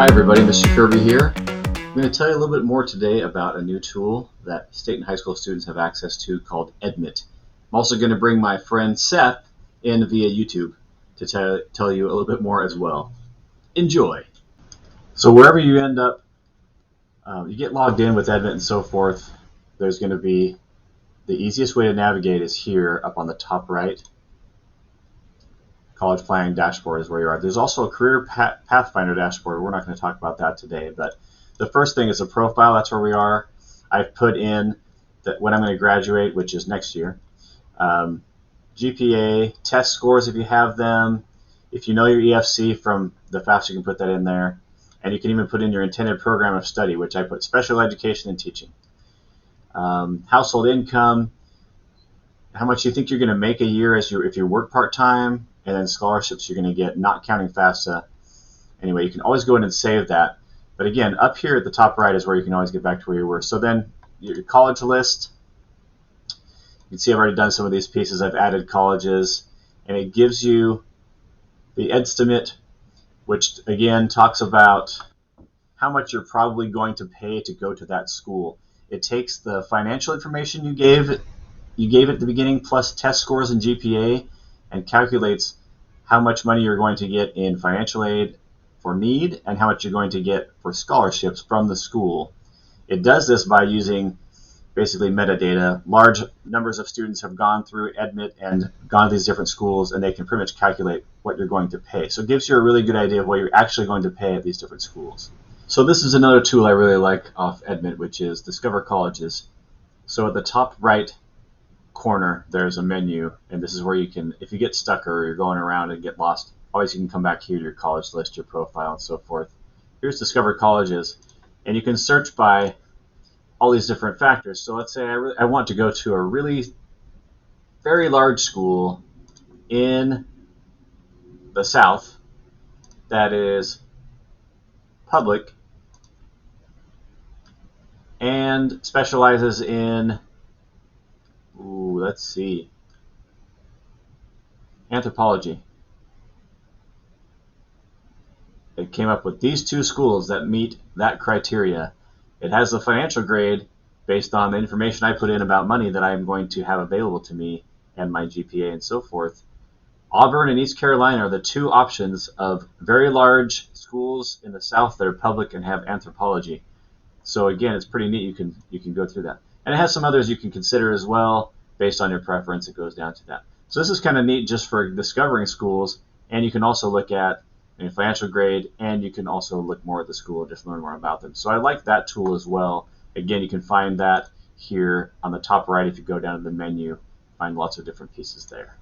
Hi everybody, Mr. Kirby here. I'm going to tell you a little bit more today about a new tool that state and high school students have access to called Edmit. I'm also going to bring my friend Seth in via YouTube to tell you a little bit more as well. Enjoy! So wherever you end up, you get logged in with Edmit and so forth, there's going to be the easiest way to navigate is here up on the top right. College Planning Dashboard is where you are. There's also a Career Pathfinder Dashboard. We're not going to talk about that today, but the first thing is a profile. That's where we are. I've put in that when I'm going to graduate, which is next year. GPA, test scores if you have them. If you know your EFC from the FAFSA, you can put that in there. And you can even put in your intended program of study, which I put special education and teaching. Household income, how much you think you're going to make a year if you work part-time, and then scholarships you're going to get, not counting FAFSA. Anyway, you can always go in and save that. But again, up here at the top right is where you can always get back to where you were. So then your college list, you can see I've already done some of these pieces. I've added colleges, and it gives you the estimate, which again talks about how much you're probably going to pay to go to that school. It takes the financial information you gave at the beginning plus test scores and GPA and calculates how much money you're going to get in financial aid for need and how much you're going to get for scholarships from the school. It does this by using basically metadata. Large numbers of students have gone through Edmit and gone to these different schools, and they can pretty much calculate what you're going to pay. So it gives you a really good idea of what you're actually going to pay at these different schools. So this is another tool I really like off Edmit, which is Discover Colleges. So at the top right corner, there's a menu, and this is where you can, if you get stuck or you're going around and get lost, always you can come back here to your college list, your profile, and so forth. Here's Discover Colleges, and you can search by all these different factors. So let's say I want to go to a really very large school in the South that is public and specializes in, let's see, anthropology. It came up with these two schools that meet that criteria. It has the financial grade based on the information I put in about money that I'm going to have available to me and my GPA and so forth. Auburn and East Carolina are the two options of very large schools in the South that are public and have anthropology. So again, it's pretty neat. You can go through that. And it has some others you can consider as well based on your preference. It goes down to that. So this is kind of neat just for discovering schools, and you can also look at financial grade, and you can also look more at the school and just learn more about them. So I like that tool as well. Again, you can find that here on the top right. If you go down to the menu, find lots of different pieces there.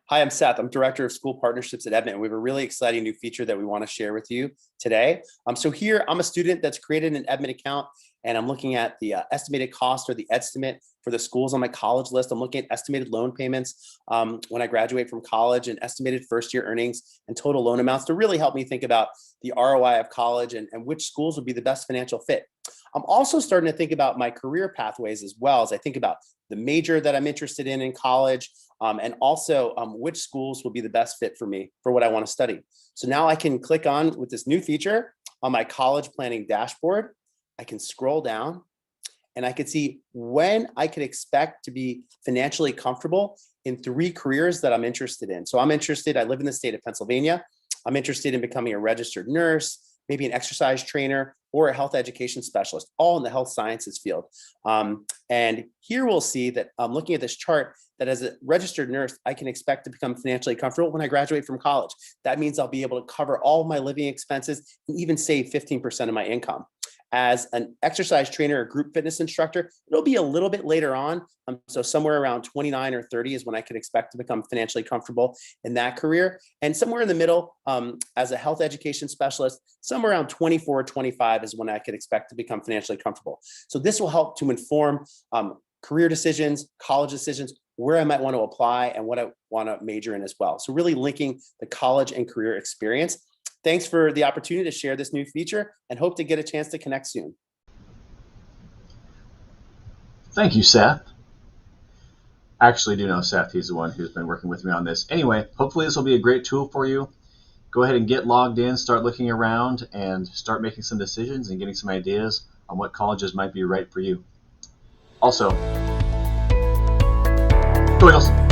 Hi, I'm Seth. I'm Director of School Partnerships at Edmit. We have a really exciting new feature that we want to share with you today. So here, I'm a student that's created an Edmit account, and I'm looking at the estimated cost or the estimate for the schools on my college list. I'm looking at estimated loan payments when I graduate from college, and estimated first-year earnings and total loan amounts to really help me think about the ROI of college and which schools would be the best financial fit. I'm also starting to think about my career pathways as well, as I think about the major that I'm interested in college, and also which schools will be the best fit for me for what I want to study. So now I can click on, with this new feature, on my college planning dashboard. I can scroll down, and I can see when I could expect to be financially comfortable in 3 careers that I'm interested in. So I live in the state of Pennsylvania. I'm interested in becoming a registered nurse, maybe an exercise trainer, or a health education specialist, all in the health sciences field. And here we'll see that I'm looking at this chart that as a registered nurse, I can expect to become financially comfortable when I graduate from college. That means I'll be able to cover all of my living expenses and even save 15% of my income. As an exercise trainer or group fitness instructor, it'll be a little bit later on. So somewhere around 29 or 30 is when I could expect to become financially comfortable in that career. And somewhere in the middle, as a health education specialist, somewhere around 24 or 25 is when I could expect to become financially comfortable. So this will help to inform career decisions, college decisions, where I might want to apply and what I want to major in as well. So really linking the college and career experience. Thanks for the opportunity to share this new feature, and hope to get a chance to connect soon. Thank you, Seth. I actually do know Seth. He's the one who's been working with me on this. Anyway, hopefully this will be a great tool for you. go ahead and get logged in, start looking around, and start making some decisions and getting some ideas on what colleges might be right for you. Also, go ahead, Nelson.